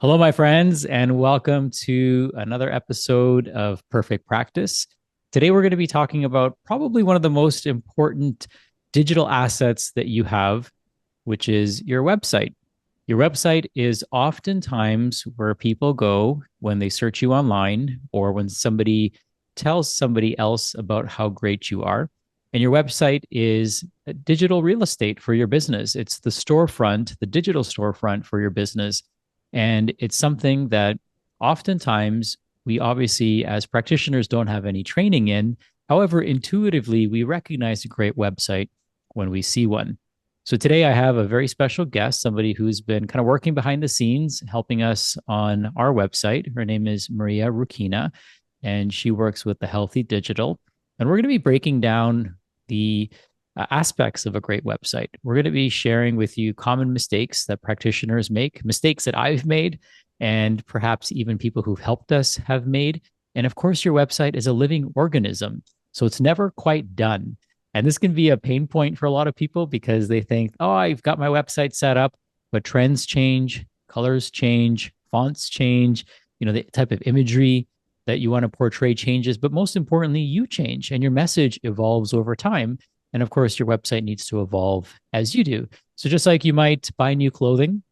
Hello, my friends, and welcome to another episode of Perfect Practice. Today, we're going to be talking about probably one of the most important digital assets that you have, which is your website. Your website is oftentimes where people go when they search you online or when somebody tells somebody else about how great you are. And your website is digital real estate for your business. It's the storefront, the digital storefront for your business. And it's something that oftentimes we obviously, as practitioners, don't have any training in. However, intuitively, we recognize a great website when we see one. So today I have a very special guest, somebody who's been kind of working behind the scenes, helping us on our website. Her name is Mariya Rukina, and she works with the Healthy Digital. And we're going to be breaking down the aspects of a great website. We're going to be sharing with you common mistakes that practitioners make, mistakes that I've made, and perhaps even people who've helped us have made. And of course, your website is a living organism, so it's never quite done. And this can be a pain point for a lot of people because they think, oh, I've got my website set up, but trends change, colors change, fonts change, the type of imagery that you want to portray changes, but most importantly, you change and your message evolves over time. And of course, your website needs to evolve as you do. So just like you might buy new clothing,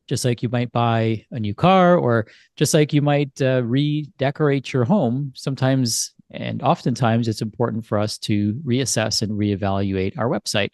just like you might buy a new car, or just like you might redecorate your home, sometimes and oftentimes it's important for us to reassess and reevaluate our website.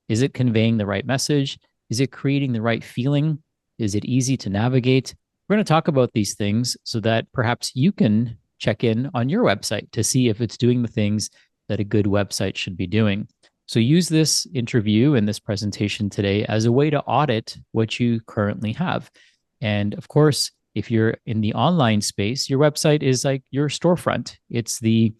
Is it conveying the right message? Is it creating the right feeling? Is it easy to navigate? We're going to talk about these things so that perhaps you can check in on your website to see if it's doing the things that a good website should be doing. So use this interview and this presentation today as a way to audit what you currently have. And of course, if you're in the online space, your website is like your storefront. It's the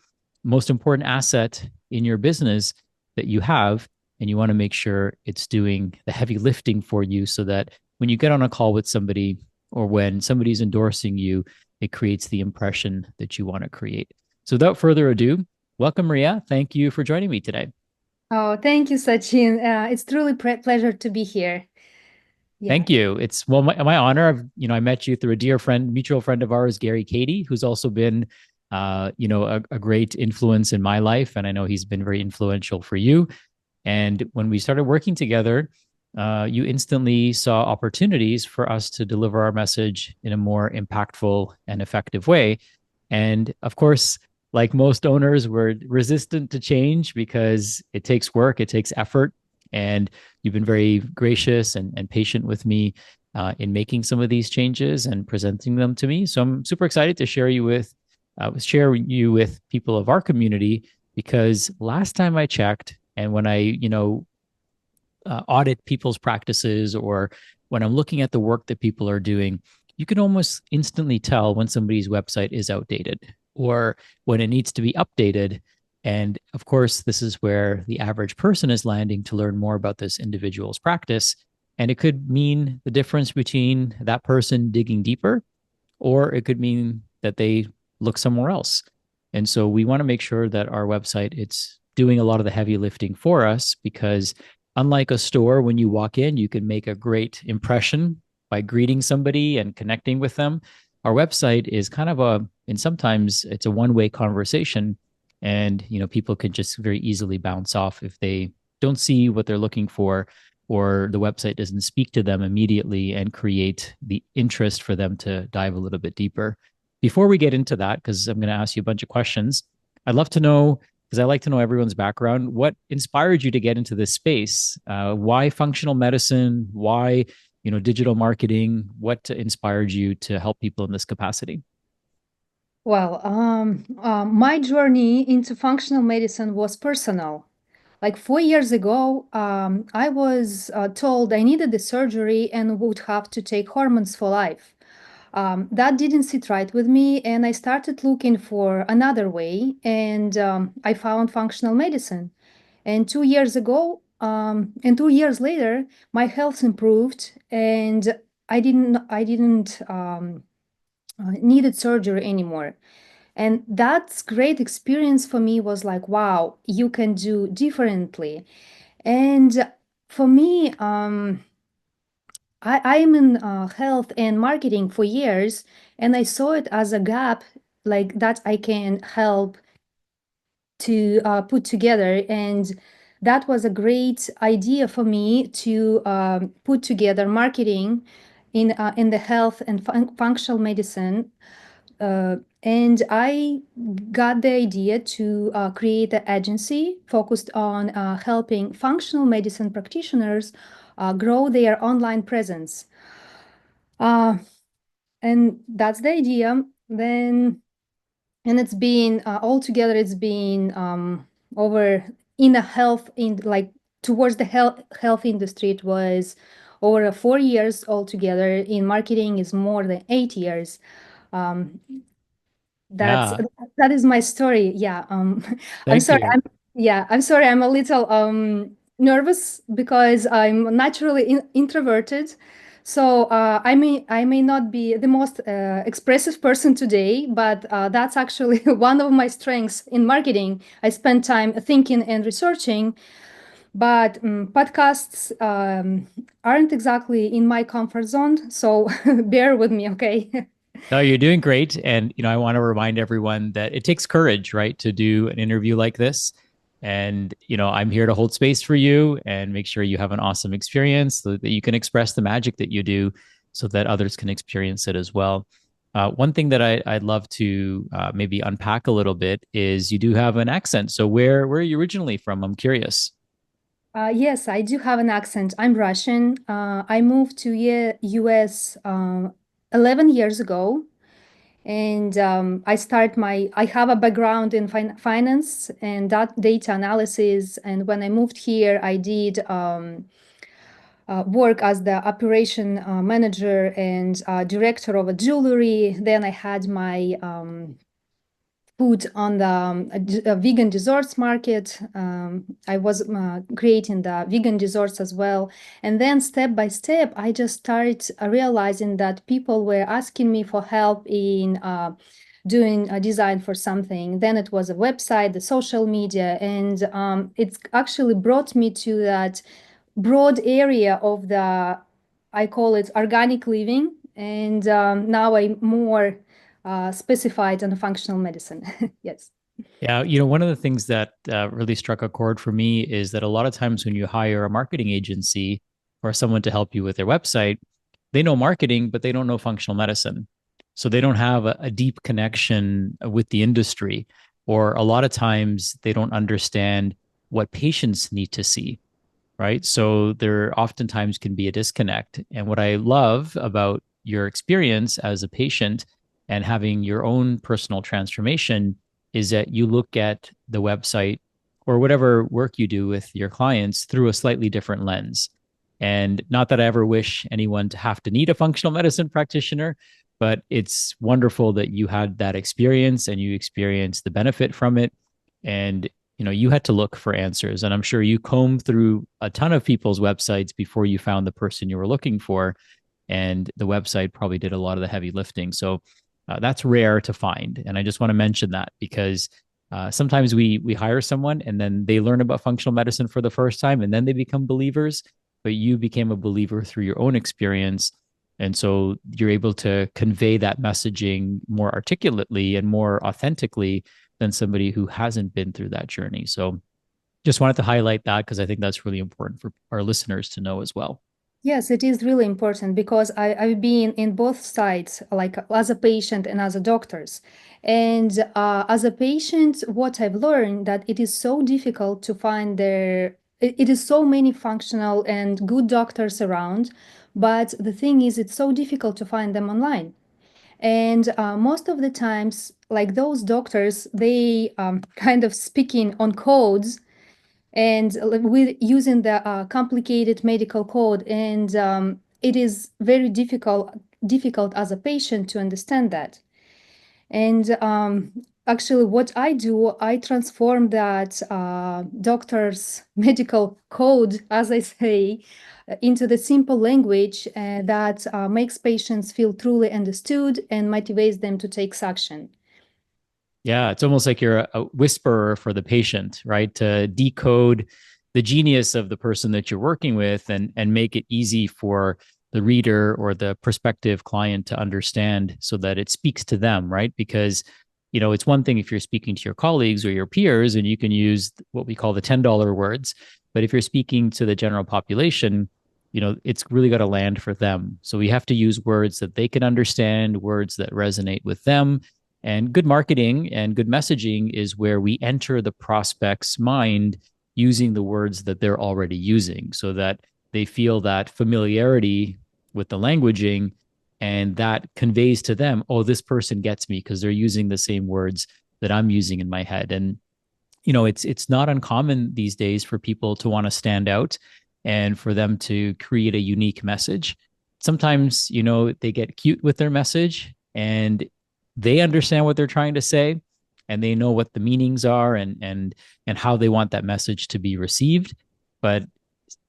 most important asset in your business that you have. And you want to make sure it's doing the heavy lifting for you so that when you get on a call with somebody or when somebody's endorsing you, it creates the impression that you want to create. So without further ado, welcome, Mariya. Thank you for joining me today. Oh, thank you, Sachin. It's truly pleasure to be here. Yeah. Thank you. It's well my honor. I met you through a dear friend, mutual friend of ours, Gary Cady, who's also been, a great influence in my life, and I know he's been very influential for you. And when we started working together, you instantly saw opportunities for us to deliver our message in a more impactful and effective way. And of course, like most owners, we're resistant to change because it takes work, it takes effort. And you've been very gracious and patient with me in making some of these changes and presenting them to me. So I'm super excited to share you with people of our community because last time I checked, and when I audit people's practices or when I'm looking at the work that people are doing, you can almost instantly tell when somebody's website is outdated or when it needs to be updated. And of course, this is where the average person is landing to learn more about this individual's practice. And it could mean the difference between that person digging deeper, or it could mean that they look somewhere else. And so we want to make sure that our website it's doing a lot of the heavy lifting for us because unlike a store when you walk in you can make a great impression by greeting somebody and connecting with them. Our website is kind of a and sometimes it's a one-way conversation and people can just very easily bounce off if they don't see what they're looking for or the website doesn't speak to them immediately and create the interest for them to dive a little bit deeper. Before we get into that, because I'm going to ask you a bunch of questions, I'd love to know, because I like to know everyone's background, what inspired you to get into this space? Why functional medicine? Why, digital marketing? What inspired you to help people in this capacity? Well, my journey into functional medicine was personal. Like 4 years ago, I was told I needed the surgery and would have to take hormones for life. That didn't sit right with me, and I started looking for another way, and I found functional medicine. And 2 years ago, and 2 years later, my health improved, and I didn't needed surgery anymore. And that's great experience for me was like, wow, you can do differently. And for me, I'm in health and marketing for years, and I saw it as a gap like that I can help to put together. And that was a great idea for me to put together marketing in the health and functional medicine. And I got the idea to create an agency focused on helping functional medicine practitioners grow their online presence. Uh, and that's the idea. Then, and it's been altogether, it's been over in the health in like towards the health industry. It was over 4 years altogether. In marketing is more than 8 years. Um, that's Yeah, that is my story. Yeah. I'm thank sorry. you. I'm sorry. I'm a little nervous because I'm naturally introverted. So I may not be the most expressive person today, but that's actually one of my strengths in marketing. I spend time thinking and researching, but podcasts aren't exactly in my comfort zone. So bear with me, okay? No, you're doing great. And, I want to remind everyone that it takes courage, right, to do an interview like this. And, I'm here to hold space for you and make sure you have an awesome experience so that you can express the magic that you do so that others can experience it as well. One thing that I'd love to maybe unpack a little bit is you do have an accent. So where are you originally from? I'm curious. Yes, I do have an accent. I'm Russian. I moved to US 11 years ago, and I have a background in finance and data analysis. And when I moved here, I did work as the operation manager and director of a jewelry. Then I had my food on the vegan desserts market. I was creating the vegan desserts as well. And then step by step, I just started realizing that people were asking me for help in doing a design for something. Then it was a website, the social media, and it's actually brought me to that broad area of the, I call it organic living. And now I'm more specified on functional medicine. Yes. Yeah, one of the things that really struck a chord for me is that a lot of times when you hire a marketing agency or someone to help you with their website, they know marketing, but they don't know functional medicine. So they don't have a deep connection with the industry, or a lot of times they don't understand what patients need to see, right? So there oftentimes can be a disconnect. And what I love about your experience as a patient and having your own personal transformation is that you look at the website or whatever work you do with your clients through a slightly different lens. And not that I ever wish anyone to have to need a functional medicine practitioner, but it's wonderful that you had that experience and you experienced the benefit from it. And you had to look for answers, and I'm sure you combed through a ton of people's websites before you found the person you were looking for, and the website probably did a lot of the heavy lifting. So that's rare to find, and I just want to mention that because sometimes we hire someone and then they learn about functional medicine for the first time and then they become believers, but you became a believer through your own experience, and so you're able to convey that messaging more articulately and more authentically than somebody who hasn't been through that journey. So just wanted to highlight that because I think that's really important for our listeners to know as well. Yes, it is really important because I've been in both sides, like as a patient and as a doctors. And as a patient, what I've learned that it is so difficult to find it is so many functional and good doctors around, but the thing is, it's so difficult to find them online. And most of the times, like those doctors, they kind of speaking on codes and with using the complicated medical code, and it is very difficult as a patient to understand that. And actually, what I do, I transform that doctor's medical code, as I say, into the simple language that makes patients feel truly understood and motivates them to take action. Yeah, it's almost like you're a whisperer for the patient, right? To decode the genius of the person that you're working with and make it easy for the reader or the prospective client to understand so that it speaks to them, right? Because it's one thing if you're speaking to your colleagues or your peers and you can use what we call the $10 words, but if you're speaking to the general population, it's really got to land for them. So we have to use words that they can understand, words that resonate with them. And good marketing and good messaging is where we enter the prospect's mind using the words that they're already using so that they feel that familiarity with the languaging, and that conveys to them, oh, this person gets me because they're using the same words that I'm using in my head. And it's not uncommon these days for people to want to stand out and for them to create a unique message. Sometimes they get cute with their message and they understand what they're trying to say, and they know what the meanings are, and how they want that message to be received, but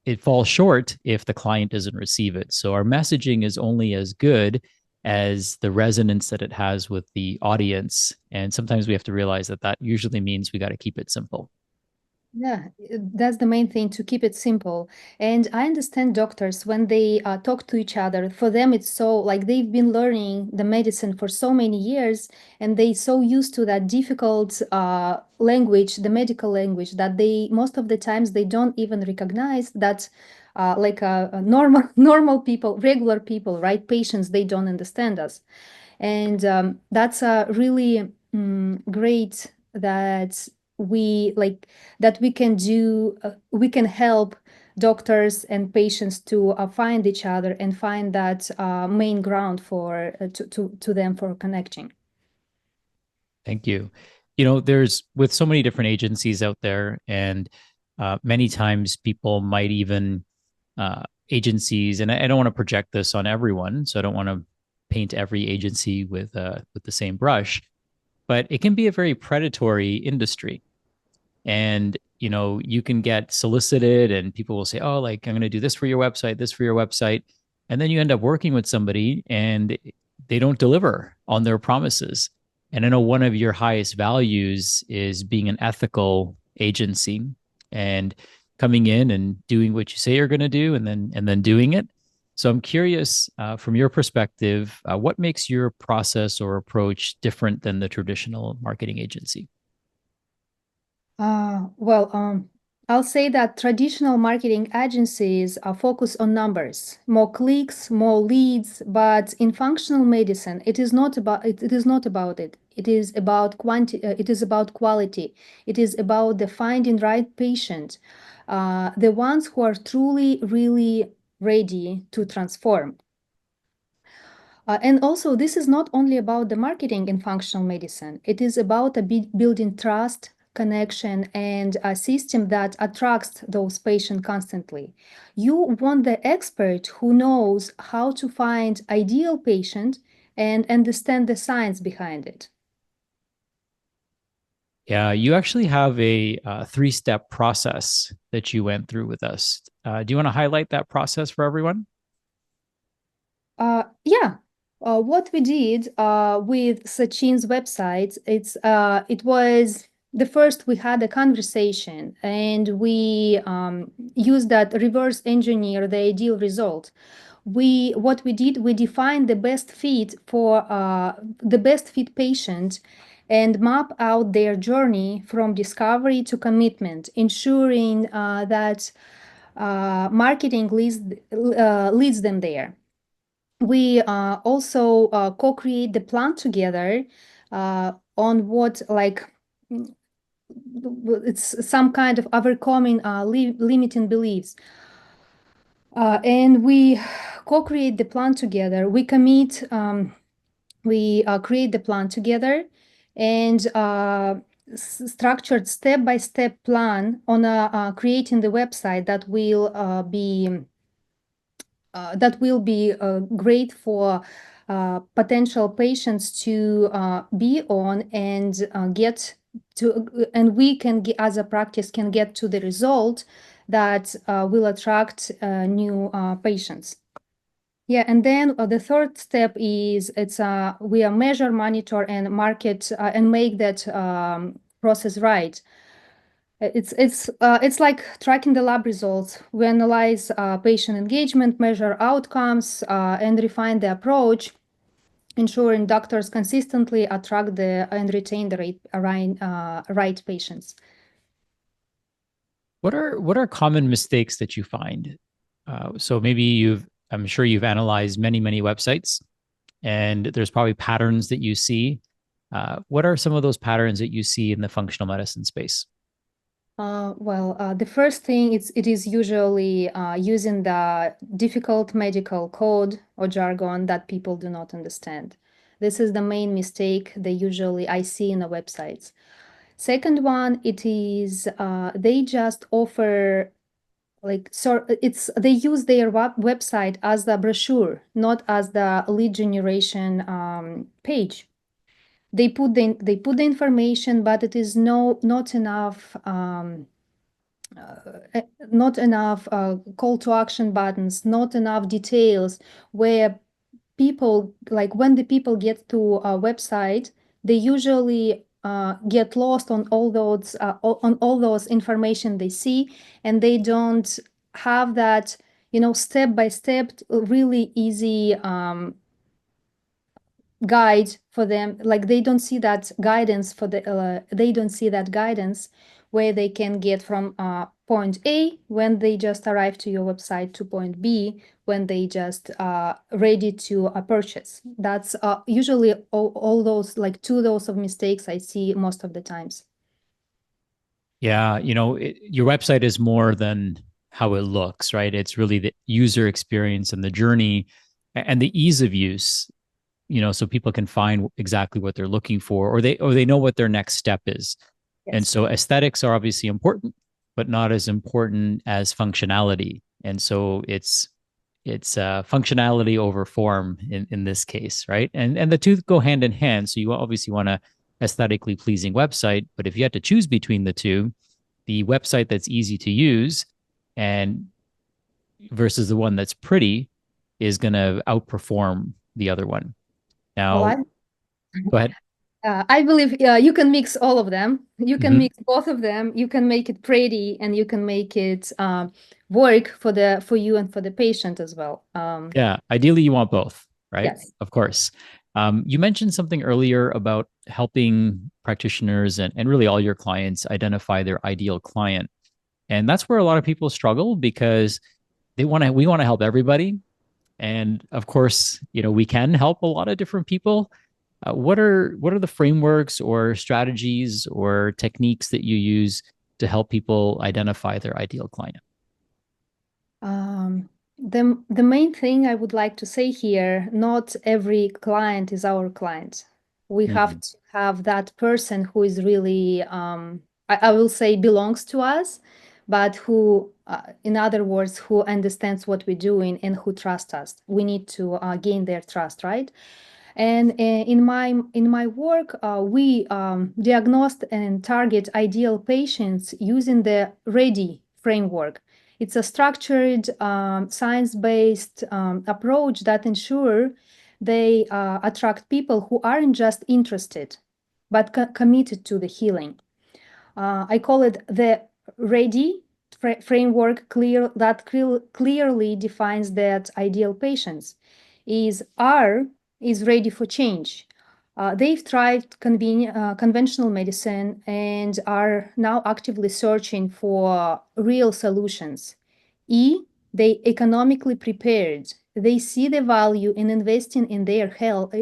it falls short if the client doesn't receive it. So our messaging is only as good as the resonance that it has with the audience. And sometimes we have to realize that that usually means we got to keep it simple. Yeah, that's the main thing, to keep it simple. And I understand doctors when they talk to each other, for them it's so like they've been learning the medicine for so many years, and they so used to that difficult language, the medical language, that they most of the times they don't even recognize that like a normal normal people, regular people, right? Patients, they don't understand us. And that's a really great that we like that we can do we can help doctors and patients to find each other and find that main ground for to them for connecting. Thank you. There's with so many different agencies out there, and many times people might even agencies, and I don't want to project this on everyone, so I don't want to paint every agency with the same brush, but it can be a very predatory industry. And you can get solicited and people will say, oh, like, I'm going to do this for your website, this for your website, and then you end up working with somebody and they don't deliver on their promises. And I know one of your highest values is being an ethical agency and coming in and doing what you say you're going to do, and then doing it. So I'm curious, from your perspective, what makes your process or approach different than the traditional marketing agency? Well, I'll say that traditional marketing agencies are focused on numbers, more clicks, more leads, but in functional medicine, it is not about it, it is not about it. It is about it is about quality. It is about the finding right patient, the ones who are truly, really ready to transform. And also, this is not only about the marketing in functional medicine. It is about building trust, connection, and a system that attracts those patients constantly. You want the expert who knows how to find ideal patient and understand the science behind it. Yeah, you actually have a, three-step process that you went through with us. Do you want to highlight that process for everyone? Yeah. What we did with Sachin's website, it was the first we had a conversation and we used that reverse engineer the ideal result. What we did, we defined the best fit for the best fit patient and map out their journey from discovery to commitment, ensuring that marketing leads them there. We also co-create the plan together on what like it's some kind of overcoming limiting beliefs. And we co-create the plan together. We commit, we create the plan together and structured step-by-step plan on creating the website that will be great for potential patients to be on and get to, and we can get, as a practice, can get to the result that will attract new patients. Yeah, and then the third step is we are measure, monitor, and market and make that process right. It's like tracking the lab results. We analyze patient engagement, measure outcomes, and refine the approach, ensuring doctors consistently attract and retain the right patients. What are common mistakes that you find? So maybe I'm sure you've analyzed many websites, and there's probably patterns that you see. What are some of those patterns that you see in the functional medicine space? The first thing it is usually using the difficult medical code or jargon that people do not understand. This is the main mistake they usually I see in the websites. Second one, it is they just offer it's they use their website as the brochure, not as the lead generation page. They put the information, but it is not enough. Not enough call to action buttons, not enough details where people, like when the people get to a website, they usually get lost on all those information they see, and they don't have that, step by step, really easy guide for them. Like they don't see that guidance they don't see that guidance where they can get from point A when they just arrive to your website to point B when they just ready to purchase. That's usually all those, like two those of mistakes I see most of the times. Yeah, your website is more than how it looks, right? It's really the user experience and the journey and the ease of use, so people can find exactly what they're looking for, or they know what their next step is. And Yes. so aesthetics are obviously important, but not as important as functionality. And so it's functionality over form in this case, right? And the two go hand in hand. So you obviously want a aesthetically pleasing website, but if you had to choose between the two, the website that's easy to use and versus the one that's pretty is going to outperform the other one. well Now, i go ahead. I believe you can mix all of them. You can Mm-hmm. mix both of them. You can make it pretty, and you can make it work for you and for the patient as well. Yeah, ideally you want both, right? Yes. Of course. You mentioned something earlier about helping practitioners and really all your clients identify their ideal client. And that's where a lot of people struggle because we want to help everybody. And of course, we can help a lot of different people. What are the frameworks or strategies or techniques that you use to help people identify their ideal client? The main thing I would like to say here, not every client is our client. We have Mm-hmm. to have that person who is really, I will say, belongs to us, but who, in other words, who understands what we're doing and who trusts us. We need to gain their trust, right? And in my work, we diagnose and target ideal patients using the READY framework. It's a structured, science-based approach that ensure they attract people who aren't just interested, but committed to the healing. I call it the ready framework clearly defines that ideal patients is are is ready for change. They've tried conventional medicine and are now actively searching for real solutions. They economically prepared. They see the value in investing in their health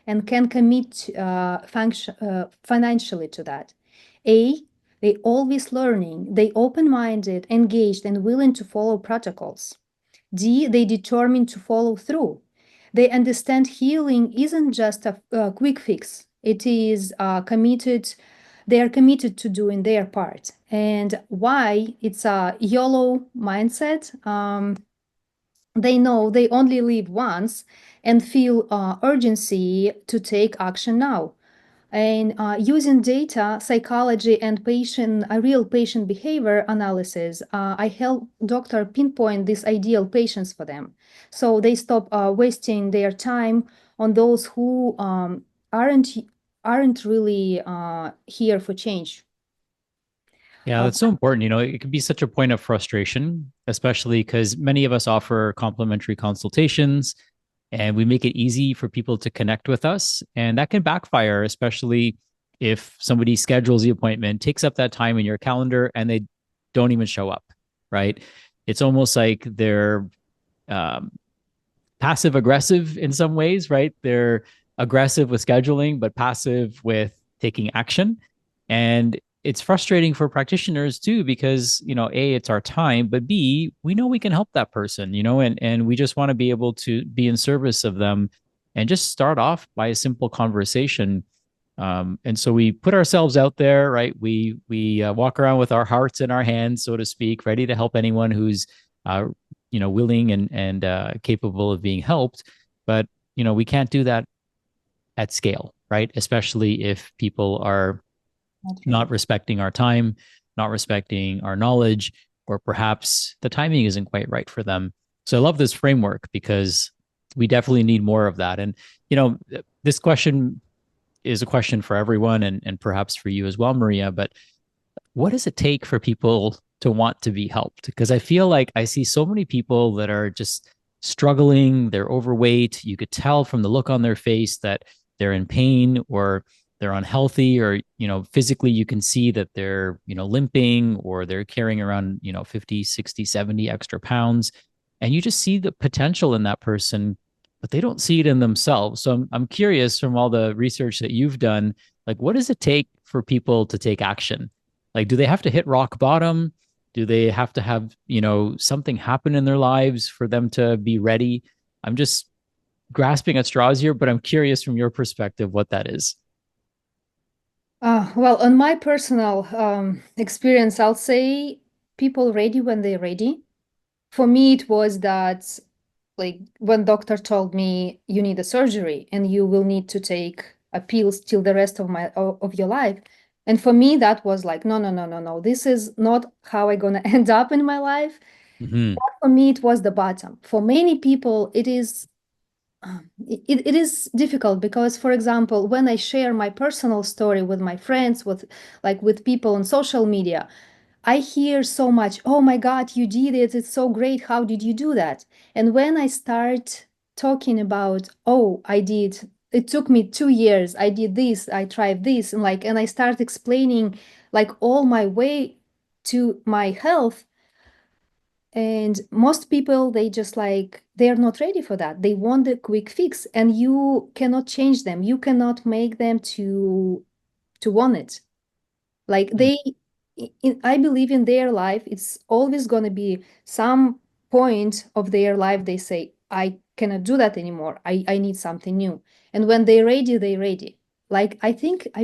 and can commit financially to that. A, they always learning, they open-minded, engaged, and willing to follow protocols. D, they determined to follow through. They understand healing isn't just a quick fix. It is committed. They are committed to doing their part. And why it's a YOLO mindset. They know they only live once and feel urgency to take action now. And using data, psychology, and real patient behavior analysis, I help doctor pinpoint these ideal patients for them. So they stop wasting their time on those who aren't really here for change. Yeah, that's so important. It can be such a point of frustration, especially because many of us offer complimentary consultations and we make it easy for people to connect with us. And that can backfire, especially if somebody schedules the appointment, takes up that time in your calendar, and they don't even show up, right? It's almost like they're um, passive aggressive in some ways, right? They're aggressive with scheduling, but passive with taking action. And it's frustrating for practitioners too, because, A, it's our time, but B, we know we can help that person, and we just want to be able to be in service of them and just start off by a simple conversation. And so we put ourselves out there, right? We walk around with our hearts in our hands, so to speak, ready to help anyone who's uh, willing and capable of being helped. But we can't do that at scale, right? Especially if people are Not not really. respecting our time, not respecting our knowledge, or perhaps the timing isn't quite right for them. So I love this framework because we definitely need more of that. And this question is a question for everyone, and perhaps for you as well, Mariya. But what does it take for people to want to be helped? Because I feel like I see so many people that are just struggling, they're overweight. You could tell from the look on their face that they're in pain or they're unhealthy, or physically you can see that they're limping, or they're carrying around 50, 60, 70 extra pounds, and you just see the potential in that person, but they don't see it in themselves. So I'm curious, from all the research that you've done, like, what does it take for people to take action? Like, do they have to hit rock bottom? Do they have to have, something happen in their lives for them to be ready? I'm just grasping at straws here, but I'm curious from your perspective what that is. Well, on my personal experience, I'll say people ready when they're ready. For me, it was that, like, when doctor told me you need a surgery and you will need to take a pills till the rest of your life. And for me, that was like, no, no, no, no, no. This is not how I'm gonna end up in my life. Mm-hmm. For me, it was the bottom. For many people, it is difficult because, for example, when I share my personal story with my friends, with people on social media, I hear so much, oh my God, you did it. It's so great. How did you do that? And when I start talking about, oh, it took me 2 years. I did this, I tried this, and I start explaining like all my way to my health. And most people, they're not ready for that. They want a quick fix, and you cannot change them. You cannot make them to want it. Like I believe in their life, it's always going to be some point of their life they say, I cannot do that anymore. I need something new. And when they're ready, they're ready. Like I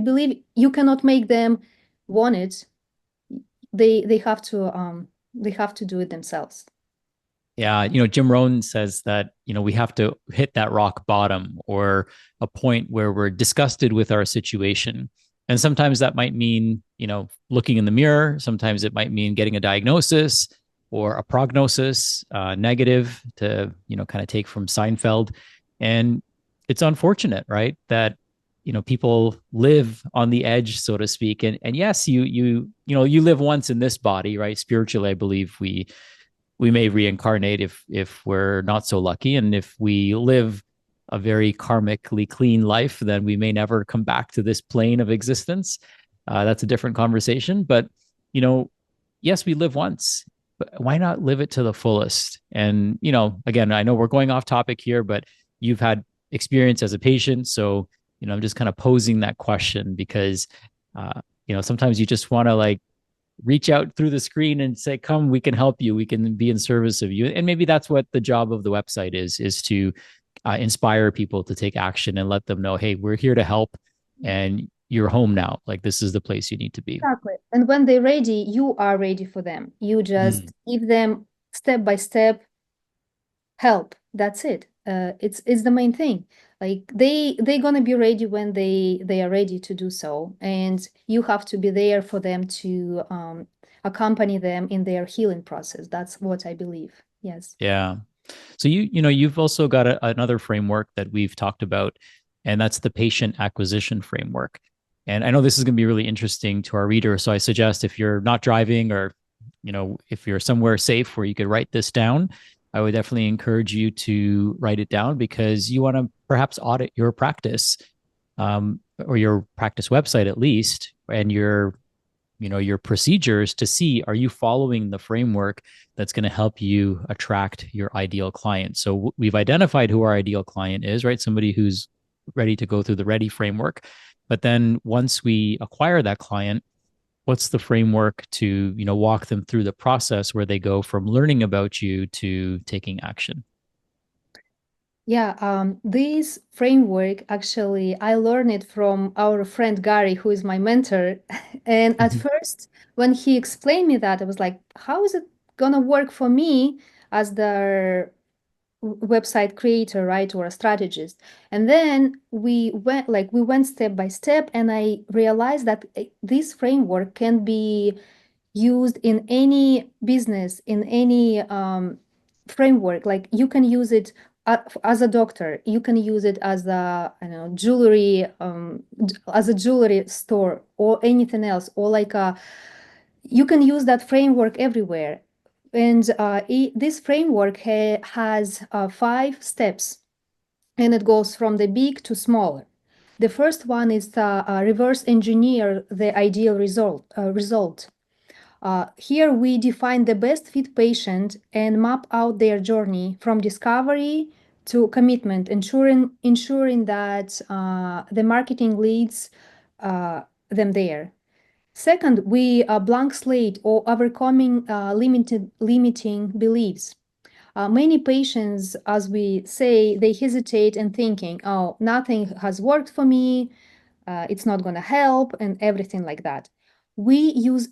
believe you cannot make them want it. They have to do it themselves. Yeah, Jim Rohn says that, we have to hit that rock bottom, or a point where we're disgusted with our situation. And sometimes that might mean, looking in the mirror. Sometimes it might mean getting a diagnosis or a prognosis, negative, to, kind of take from Seinfeld. And it's unfortunate, right? That, people live on the edge, so to speak. And yes, you live once in this body, right? Spiritually, I believe we may reincarnate if we're not so lucky, and if we live a very karmically clean life, then we may never come back to this plane of existence. That's a different conversation, but you know yes, we live once, but why not live it to the fullest? And again, I know we're going off topic here, but you've had experience as a patient, so I'm just kind of posing that question because sometimes you just want to, like, reach out through the screen and say, come, we can help you, we can be in service of you. And maybe that's what the job of the website is to inspire people to take action and let them know, hey, we're here to help, and you're home now, like, this is the place you need to be. Exactly. And when they're ready, you are ready for them. You just Mm, give them step by step help. That's it. It's the main thing. Like they're gonna be ready when they are ready to do so, and you have to be there for them to accompany them in their healing process. That's what I believe. Yes. yeah. So you've also got another framework that we've talked about, and that's the patient acquisition framework. And I know this is going to be really interesting to our reader. So I suggest if you're not driving or, if you're somewhere safe where you could write this down, I would definitely encourage you to write it down because you want to perhaps audit your practice or your practice website at least, and your procedures to see, are you following the framework that's going to help you attract your ideal client. So we've identified who our ideal client is, right? Somebody who's ready to go through the ready framework. But then once we acquire that client, what's the framework to walk them through the process where they go from learning about you to taking action? Yeah, this framework actually, I learned it from our friend Gary, who is my mentor. And at Mm-hmm. first, when he explained me that, I was like, how is it gonna work for me as the website creator, right, or a strategist? And then we went step by step, and I realized that this framework can be used in any business, in any framework. Like you can use it as a doctor, you can use it as a, I don't know, jewelry, as a jewelry store or anything else, or like you can use that framework everywhere. And this framework has 5 steps, and it goes from the big to smaller. The first one is to reverse engineer the ideal result. Here we define the best fit patient and map out their journey from discovery to commitment, ensuring that the marketing leads them there. Second, we blank slate or overcoming limiting beliefs. Many patients, as we say, they hesitate and thinking, oh, nothing has worked for me, it's not going to help, and everything like that. We use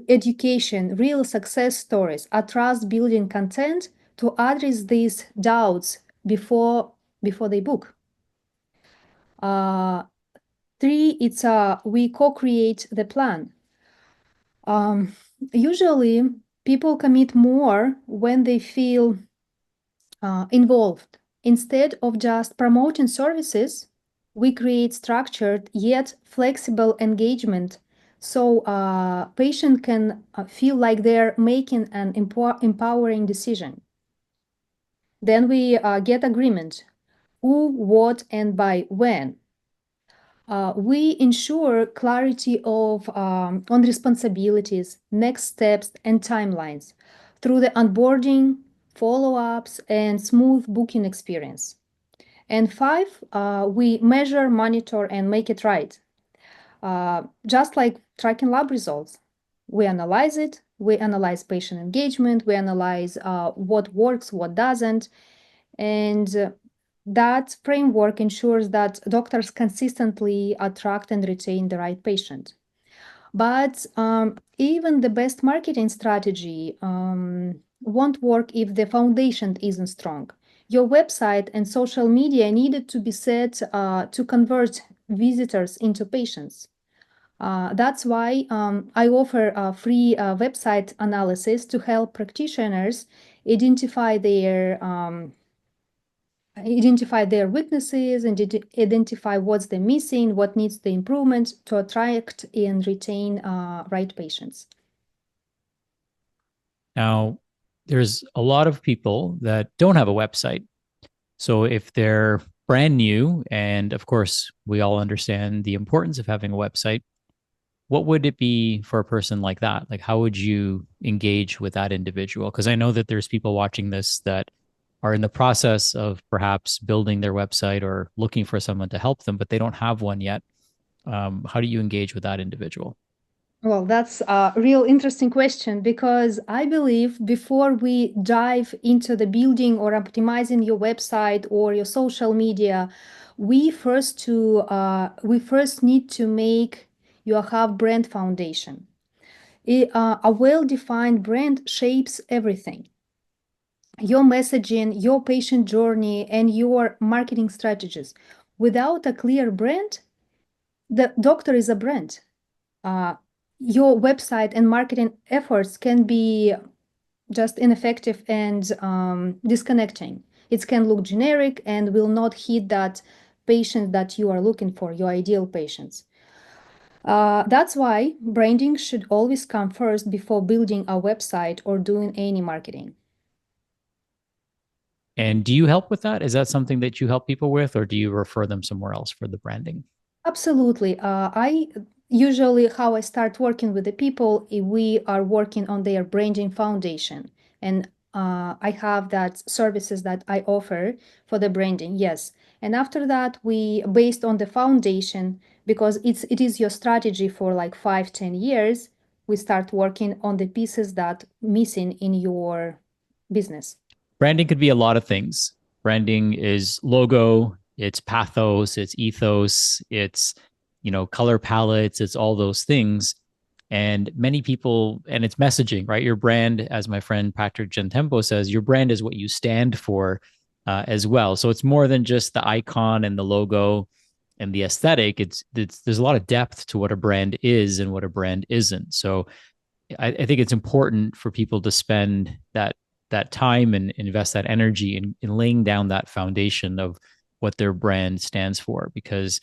education, real success stories, a trust building content to address these doubts before they book. Uh, Three, it's we co-create the plan. Um, Usually, people commit more when they feel involved. Instead of just promoting services, we create structured yet flexible engagement so patient can feel like they're making an empowering decision. Then we get agreement: who, what, and by when. We ensure clarity of on responsibilities, next steps, and timelines through the onboarding, follow-ups, and smooth booking experience. And five, we measure, monitor, and make it right. Just like tracking lab results, we analyze it, we analyze patient engagement, we analyze what works, what doesn't, and that framework ensures that doctors consistently attract and retain the right patient. But even the best marketing strategy won't work if the foundation isn't strong. Your website and social media needed to be set to convert visitors into patients. That's why I offer a free website analysis to help practitioners identify their weaknesses and identify what's the missing, what needs the improvement to attract and retain right patients. Now, there's a lot of people that don't have a website. So if they're brand new, and of course, we all understand the importance of having a website, what would it be for a person like that? Like, how would you engage with that individual? Because I know that there's people watching this that are in the process of perhaps building their website or looking for someone to help them, but they don't have one yet. How do you engage with that individual? Well, that's a real interesting question because I believe before we dive into the building or optimizing your website or your social media, we first need to make you have brand foundation. A well-defined brand shapes everything: your messaging, your patient journey, and your marketing strategies. Without a clear brand, the doctor is a brand. Uh, your website and marketing efforts can be just ineffective and disconnecting. It can look generic and will not hit that patient that you are looking for, your ideal patients. That's why branding should always come first before building a website or doing any marketing. And do you help with that? Is that something that you help people with, or do you refer them somewhere else for the branding? Absolutely. I usually how I start working with the people, we are working on their branding foundation, and I have that services that I offer for the branding. Yes, and after that, we based on the foundation because it is your strategy for like 5, 10 years. We start working on the pieces that missing in your business. Branding could be a lot of things. Branding is logo, it's pathos, it's ethos, it's color palettes, it's all those things. And many people, and it's messaging, right? Your brand, as my friend Patrick Gentempo says, your brand is what you stand for as well. So it's more than just the icon and the logo and the aesthetic. It's there's a lot of depth to what a brand is and what a brand isn't. So I think it's important for people to spend that time and invest that energy in laying down that foundation of what their brand stands for, because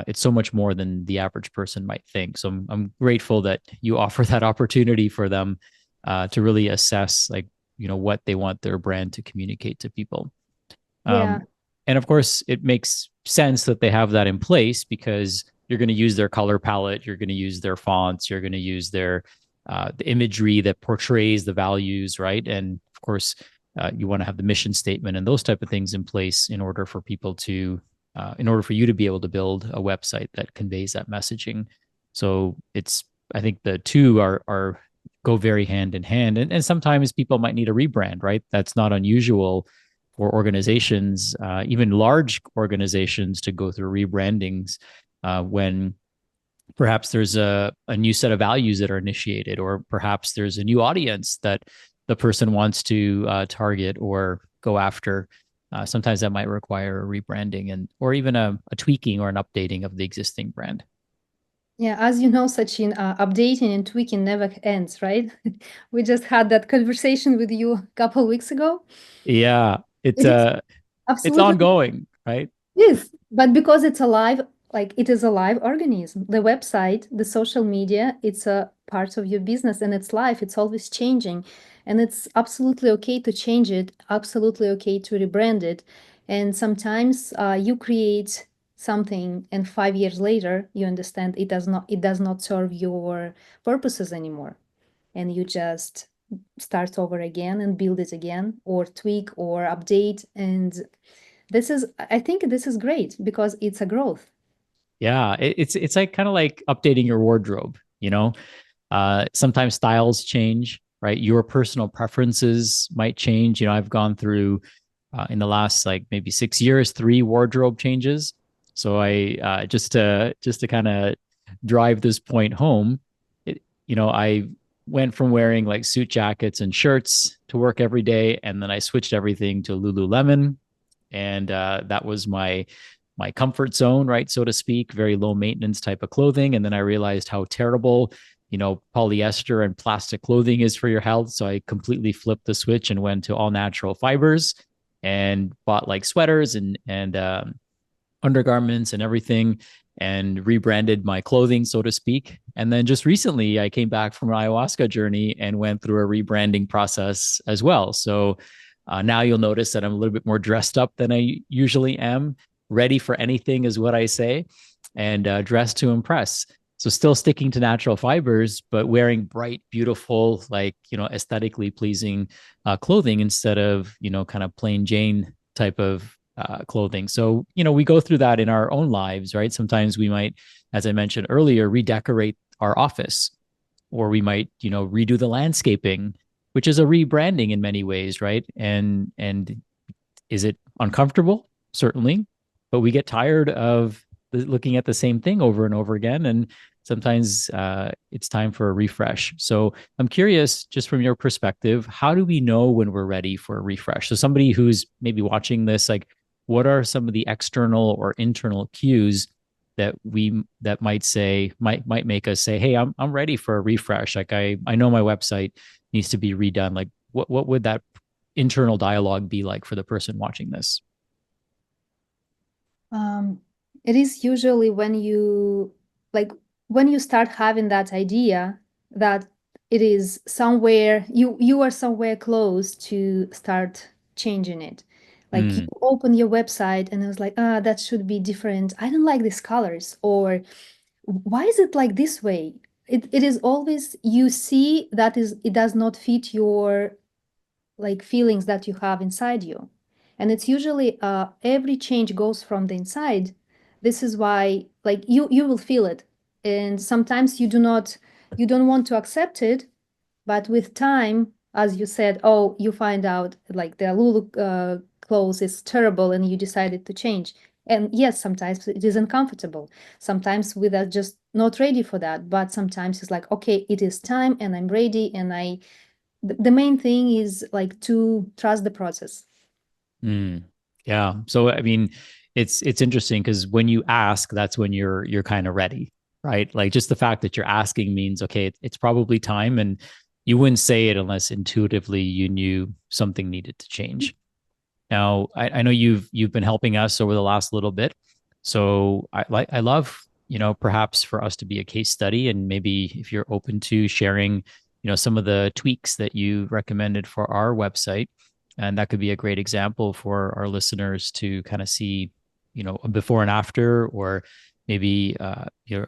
it's so much more than the average person might think. So I'm grateful that you offer that opportunity for them to really assess, like, what they want their brand to communicate to people. Yeah. And of course, it makes sense that they have that in place because you're going to use their color palette, you're going to use their fonts, you're going to use their the imagery that portrays the values, right? And of course, you want to have the mission statement and those type of things in place in order for people to, in order for you to be able to build a website that conveys that messaging. So it's, I think the two are go very hand in hand, and sometimes people might need a rebrand, right? That's not unusual for organizations, even large organizations, to go through rebrandings when perhaps there's a new set of values that are initiated, or perhaps there's a new audience that the person wants to target or go after. Sometimes that might require a rebranding and or even a tweaking or an updating of the existing brand. Yeah, as you know, Sachin, updating and tweaking never ends, right? We just had that conversation with you a couple weeks ago. Yeah, It is it's absolutely ongoing, right? yes, but because it's alive, like it is a live organism. The website, the social media, it's a part of your business and it's life. It's always changing. And it's absolutely okay to change it, absolutely okay to rebrand it. And sometimes you create something and 5 years later you understand it does not serve your purposes anymore. And you just start over again and build it again or tweak or update. And I think this is great because it's a growth. Yeah, it's like kind of like updating your wardrobe. Sometimes styles change, right? Your personal preferences might change. I've gone through in the last like maybe 6 years, three wardrobe changes. So I just to kind of drive this point home, I went from wearing like suit jackets and shirts to work every day, and then I switched everything to Lululemon, and that was my comfort zone, right, so to speak, very low maintenance type of clothing. And then I realized how terrible polyester and plastic clothing is for your health. So I completely flipped the switch and went to all natural fibers and bought like sweaters and undergarments and everything, and rebranded my clothing, so to speak. And then just recently, I came back from an ayahuasca journey and went through a rebranding process as well. So now you'll notice that I'm a little bit more dressed up than I usually am. Ready for anything is what I say, and dressed to impress. So still sticking to natural fibers, but wearing bright, beautiful, like, aesthetically pleasing clothing instead of, kind of plain Jane type of clothing. So, we go through that in our own lives, right? Sometimes we might, as I mentioned earlier, redecorate our office, or we might, redo the landscaping, which is a rebranding in many ways, right? And is it uncomfortable? Certainly, but we get tired of looking at the same thing over and over again, and sometimes it's time for a refresh. So I'm curious, just from your perspective, how do we know when we're ready for a refresh? So somebody who's maybe watching this, like, what are some of the external or internal cues that might make us say, hey, I'm ready for a refresh. Like, I know my website needs to be redone. Like, what would that internal dialogue be like for the person watching this? Um, it is usually when you like when you start having that idea that it is somewhere, you are somewhere close to start changing it. Like you Mm, open your website and it was like, ah, that should be different. I don't like these colors. Or why is it like this way? It is always you see that is it does not fit your like feelings that you have inside you. And it's usually every change goes from the inside. This is why like you will feel it. And sometimes you don't want to accept it, but with time, as you said, oh, you find out like the Lulu clothes is terrible and you decided to change. And yes, sometimes it is uncomfortable. Sometimes we are just not ready for that. But sometimes it's like, okay, it is time and I'm ready. And the main thing is like to trust the process. mm. Yeah. So I mean, it's interesting because when you ask, that's when you're kind of ready, right? Like just the fact that you're asking means okay, it's probably time, and you wouldn't say it unless intuitively you knew something needed to change. Now, I know you've been helping us over the last little bit, so I love perhaps for us to be a case study, and maybe if you're open to sharing some of the tweaks that you recommended for our website, and that could be a great example for our listeners to kind of see a before and after, or maybe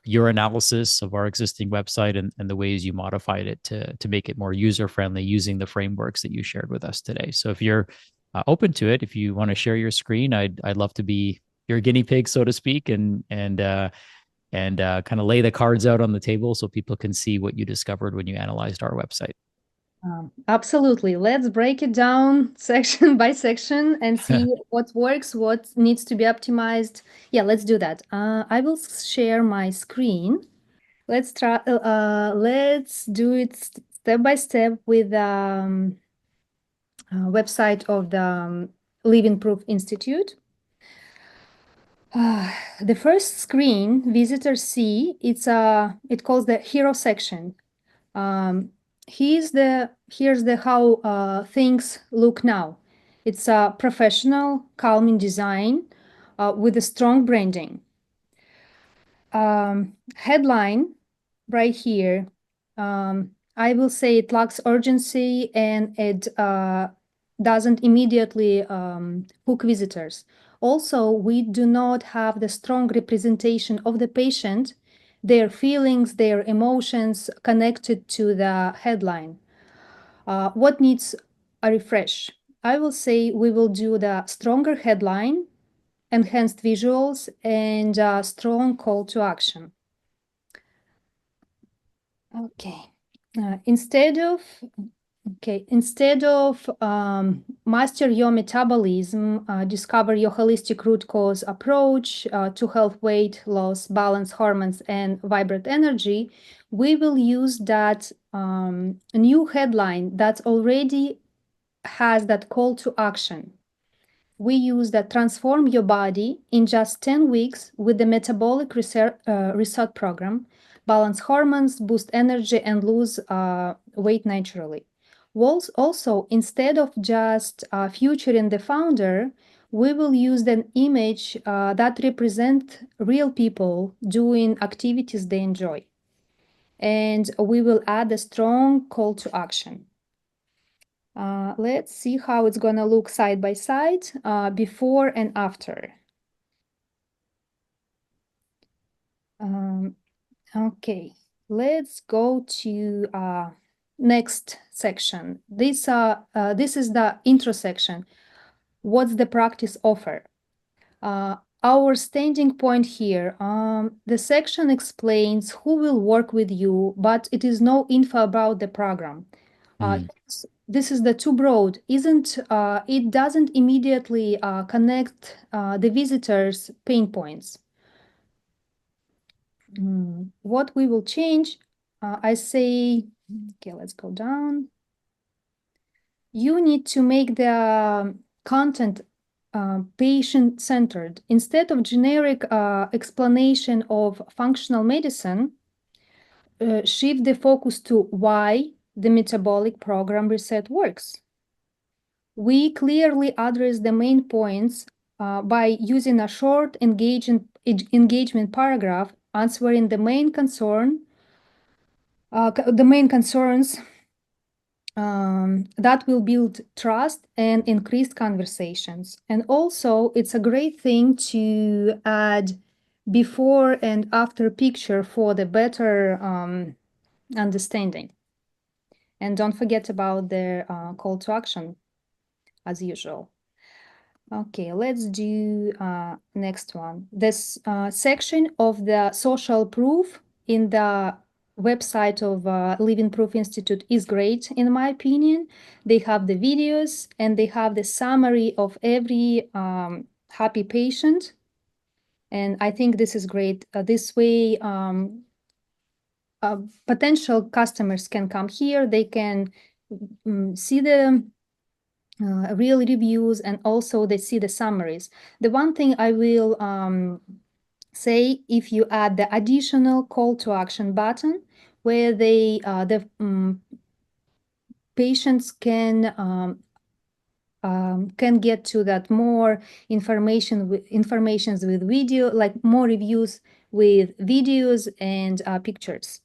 your analysis of our existing website and the ways you modified it to make it more user friendly using the frameworks that you shared with us today. So if you're open to it. If you want to share your screen, I'd love to be your guinea pig, so to speak, and kind of lay the cards out on the table so people can see what you discovered when you analyzed our website. Absolutely. Let's break it down section by section and see what works, what needs to be optimized. Yeah, let's do that. I will share my screen. Let's try. Let's do it step by step with the website of the Living Proof Institute. The first screen visitors see, it calls the hero section. Um, here's the how things look now. It's a professional, calming design with a strong branding. Headline right here. I will say it lacks urgency and it doesn't immediately hook visitors. Also, we do not have the strong representation of the patient, their feelings, their emotions connected to the headline. What needs a refresh? I will say we will do the stronger headline, enhanced visuals, and a strong call to action. Okay. Instead of master your metabolism, discover your holistic root cause approach to health, weight loss, balance, hormones, and vibrant energy, we will use that new headline that already has that call to action. We use that transform your body in just 10 weeks with the metabolic reset program, balance hormones, boost energy, and lose weight naturally. Also, instead of just featuring the founder, we will use an image that represent real people doing activities they enjoy. And we will add a strong call to action. Let's see how it's gonna look side by side, before and after. Um, okay, let's go to next section. This is the intro section. What's the practice offer? Our standing point here, the section explains who will work with you, but it is no info about the program. Uh, Mm, this is the too broad. Isn't it doesn't immediately connect the visitors' pain points. What we will change, I say, okay, let's go down. You need to make the content patient-centered. Instead of generic explanation of functional medicine, shift the focus to why the metabolic program reset works. We clearly address the main points by using a short engagement paragraph answering the main concerns that will build trust and increase conversations. And also, it's a great thing to add before and after picture for the better understanding. And don't forget about the call to action as usual. Okay, let's do next one. This section of the social proof in the website of Living Proof Institute is great, in my opinion. They have the videos and they have the summary of every happy patient. And I think this is great. This way, potential customers can come here. They can see the real reviews, and also they see the summaries. The one thing I will say, if you add the additional call to action button where the patients can get to that more informations with video, like more reviews with videos and pictures.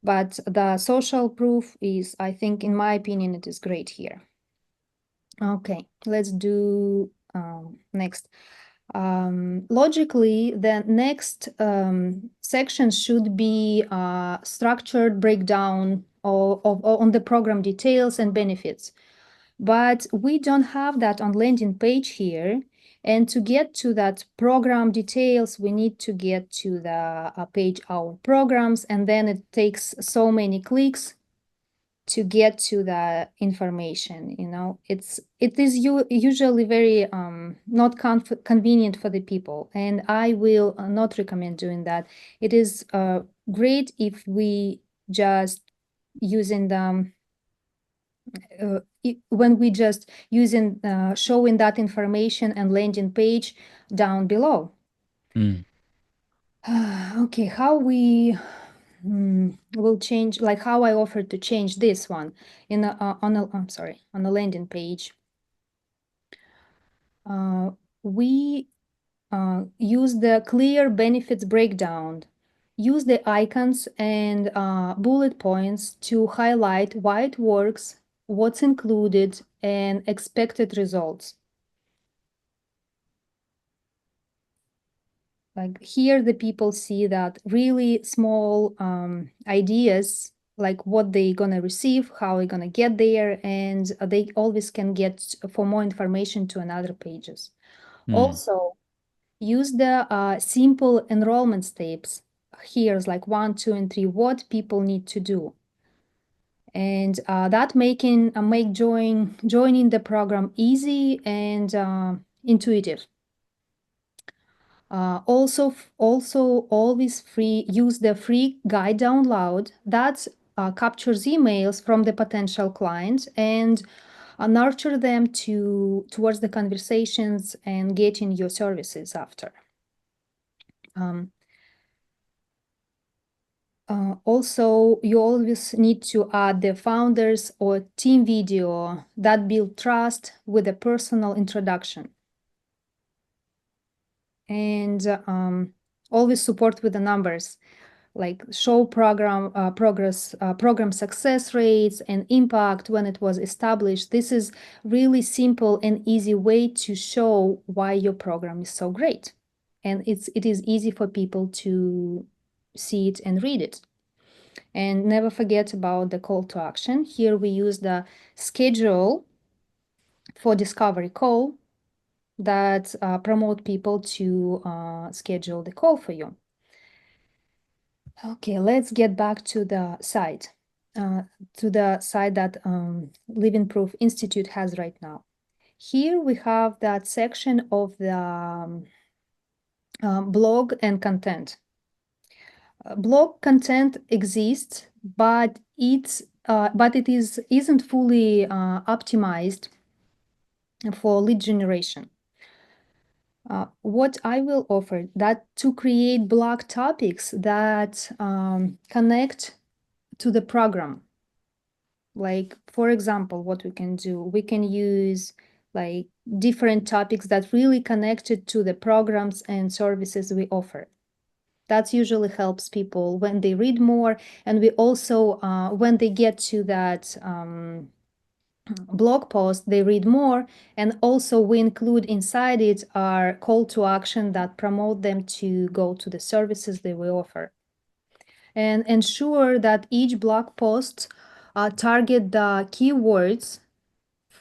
But the social proof is, I think, in my opinion, it is great here. Okay, let's do next. Logically, the next section should be structured breakdown on the program details and benefits. But we don't have that on landing page here. And to get to that program details, we need to get to the page Our Programs, and then it takes so many clicks to get to the information. It is usually very not convenient for the people, and I will not recommend doing that. It is great if we just using them when we just using showing that information and landing page down below. Okay, how we will change, like how I offered to change this one on a landing page. We use the clear benefits breakdown. Use the icons and bullet points to highlight why it works, what's included, and expected results. Like here, the people see that really small ideas, like what they're gonna receive, how they're gonna get there, and they always can get for more information to another pages. Also, use the simple enrollment steps. Here's like 1, 2, and 3, what people need to do. And that make joining the program easy and intuitive. Also always use the free guide download that captures emails from the potential clients and nurture them towards the conversations and getting your services after. Also, you always need to add the founders or team video that build trust with a personal introduction. And always support with the numbers, like show program success rates and impact when it was established. This is really simple and easy way to show why your program is so great. And it is easy for people to see it and read it. And never forget about the call to action. Here we use the schedule for discovery call that promote people to schedule the call for you. Okay, let's get back to the site, that Living Proof Institute has right now. Here we have that section of the blog and content. Blog content exists, but it isn't fully optimized for lead generation. What I will offer that to create blog topics that connect to the program. Like, for example, what we can do, we can use like different topics that really connected to the programs and services we offer. That usually helps people when they read more. And we also, when they get to that blog post, they read more. And also we include inside it our call to action that promote them to go to the services that we offer. And ensure that each blog post target the keywords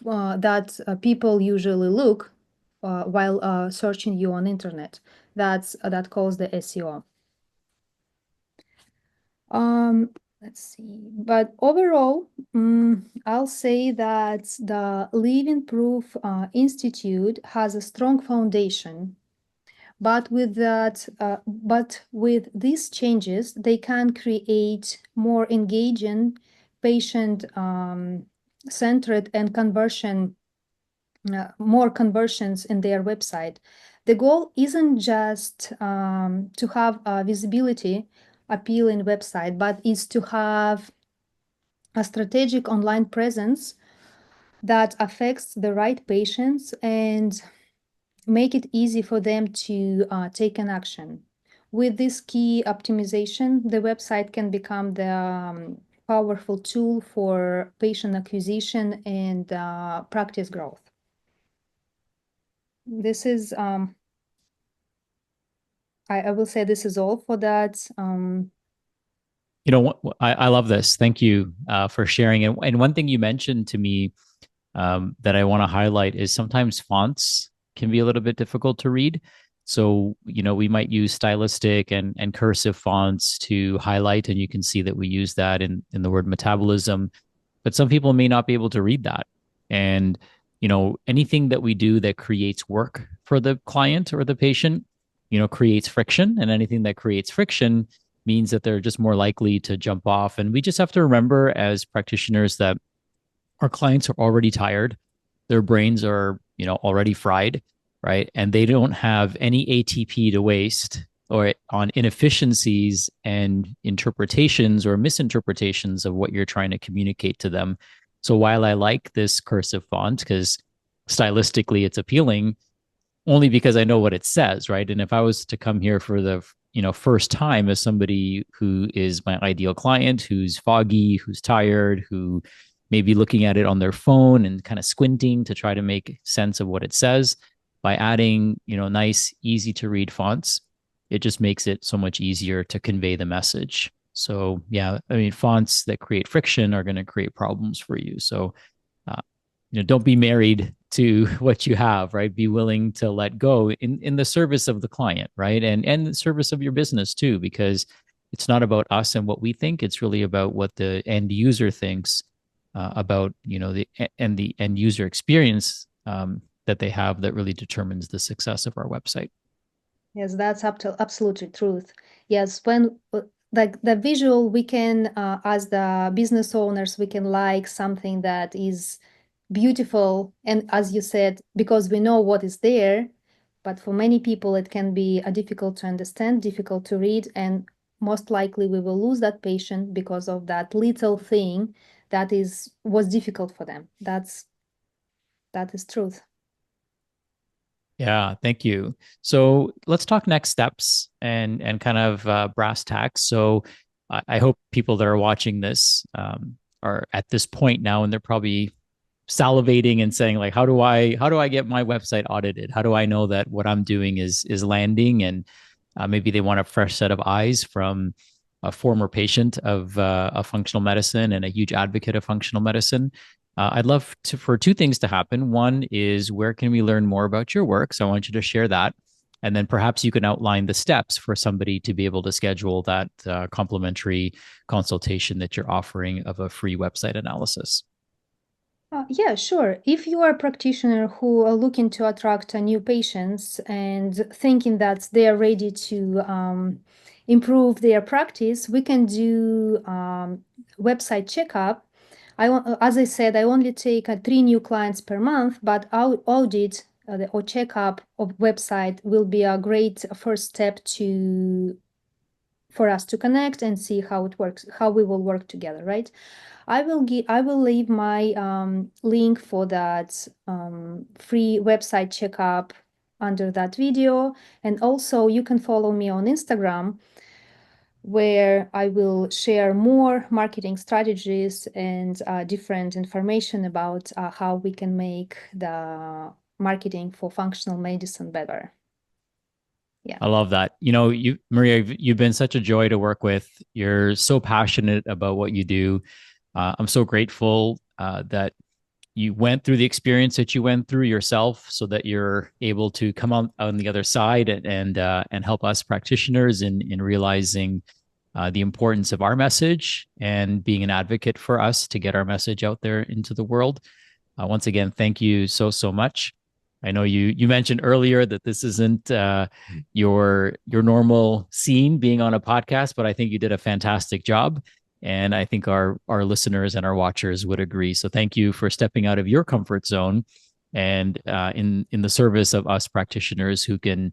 that people usually look while searching you on internet. That calls the SEO. Let's see. But overall, I'll say that the Living Proof Institute has a strong foundation. But with these changes, they can create more engaging, patient-centered, and more conversions in their website. The goal isn't just to have a visibility appealing website, but is to have a strategic online presence that affects the right patients and make it easy for them to take an action. With this key optimization, the website can become the powerful tool for patient acquisition and practice growth. This is, I will say this is all for that. I love this. Thank you for sharing. And one thing you mentioned to me that I want to highlight is sometimes fonts can be a little bit difficult to read. So, we might use stylistic and cursive fonts to highlight, and you can see that we use that in the word metabolism. But some people may not be able to read that. And, anything that we do that creates work for the client or the patient, creates friction. And anything that creates friction means that they're just more likely to jump off. And we just have to remember as practitioners that our clients are already tired. Their brains are, already fried, right? And they don't have any ATP to waste or on inefficiencies and interpretations or misinterpretations of what you're trying to communicate to them. So while I like this cursive font because stylistically it's appealing, only because I know what it says, right? And if I was to come here for the first time as somebody who is my ideal client, who's foggy, who's tired, who may be looking at it on their phone and kind of squinting to try to make sense of what it says, by adding nice, easy to read fonts, it just makes it so much easier to convey the message. So yeah, I mean, fonts that create friction are going to create problems for you. So uh, don't be married to what you have, right? Be willing to let go in the service of the client, right? And the service of your business too, because it's not about us and what we think. It's really about what the end user thinks about, the end user experience that they have that really determines the success of our website. Yes, that's absolutely truth. Yes, when like the visual, we can, as the business owners, we can like something that is beautiful. And as you said, because we know what is there, but for many people, it can be difficult to understand, difficult to read, and most likely we will lose that patient because of that little thing that was difficult for them. That is truth. Yeah, thank you. So let's talk next steps and kind of brass tacks. So I hope people that are watching this are at this point now, and they're probably salivating and saying like, how do I get my website audited? How do I know that what I'm doing is landing? And maybe they want a fresh set of eyes from a former patient of functional medicine and a huge advocate of functional medicine. I'd love for two things to happen. One is, where can we learn more about your work? So I want you to share that. And then perhaps you can outline the steps for somebody to be able to schedule that complimentary consultation that you're offering of a free website analysis. Yeah, sure. If you are a practitioner who are looking to attract new patients and thinking that they are ready to improve their practice, we can do website checkup. As I said, I only take 3 new clients per month, but our audit or checkup of website will be a great first step for us to connect and see how it works, how we will work together, right? I will leave my link for that free website checkup under that video. And also, you can follow me on Instagram, where I will share more marketing strategies and different information about how we can make the marketing for functional medicine better. Yeah. I love that. You, Mariya, you've been such a joy to work with. You're so passionate about what you do. I'm so grateful that you went through the experience that you went through yourself, so that you're able to come on the other side and help us practitioners in realizing the importance of our message and being an advocate for us to get our message out there into the world. Once again, thank you so much. I know you mentioned earlier that this isn't your normal scene being on a podcast, but I think you did a fantastic job, and I think our listeners and our watchers would agree. So thank you for stepping out of your comfort zone and in the service of us practitioners who can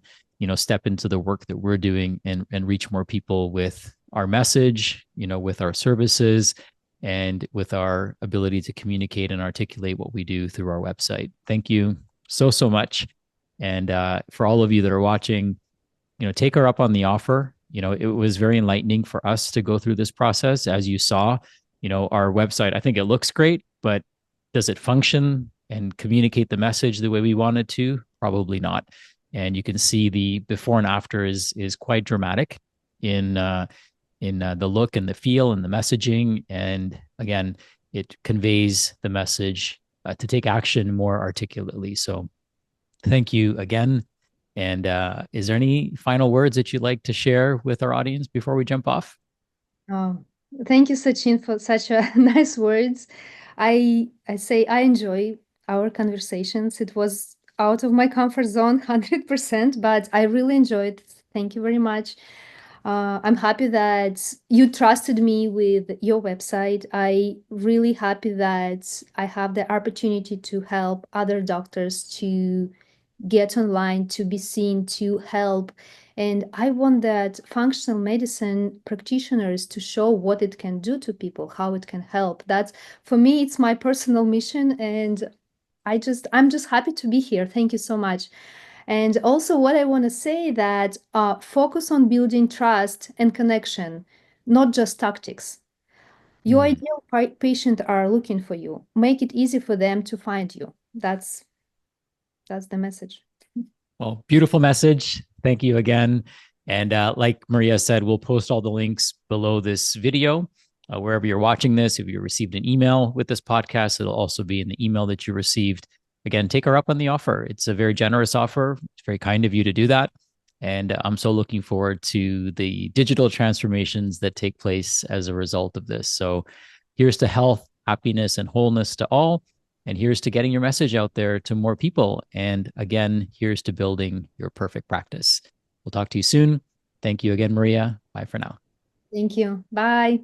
step into the work that we're doing and reach more people with our message, with our services, and with our ability to communicate and articulate what we do through our website. Thank you so much. And for all of you that are watching, take her up on the offer. It was very enlightening for us to go through this process. As you saw, our website, I think it looks great, but does it function and communicate the message the way we want it to? Probably not. And you can see the before and after is quite dramatic in the look and the feel and the messaging. And again, it conveys the message to take action more articulately. So thank you again. And is there any final words that you'd like to share with our audience before we jump off? Oh, thank you, Sachin, for such a nice words. I say I enjoy our conversations. It was out of my comfort zone, 100%, but I really enjoyed. Thank you very much. I'm happy that you trusted me with your website. I really happy that I have the opportunity to help other doctors to get online, to be seen, to help. And I want that functional medicine practitioners to show what it can do to people, how it can help. That's for me, it's my personal mission. And I'm just happy to be here. Thank you so much. And also, what I want to say that focus on building trust and connection, not just tactics. Your Mm. ideal patient are looking for you. Make it easy for them to find you. That's the message. Well, beautiful message. Thank you again. And like Mariya said, we'll post all the links below this video. Wherever you're watching this, if you received an email with this podcast, it'll also be in the email that you received. Again, take her up on the offer. It's a very generous offer. It's very kind of you to do that. And I'm so looking forward to the digital transformations that take place as a result of this. So here's to health, happiness, and wholeness to all. And here's to getting your message out there to more people. And again, here's to building your perfect practice. We'll talk to you soon. Thank you again, Mariya. Bye for now. Thank you. Bye.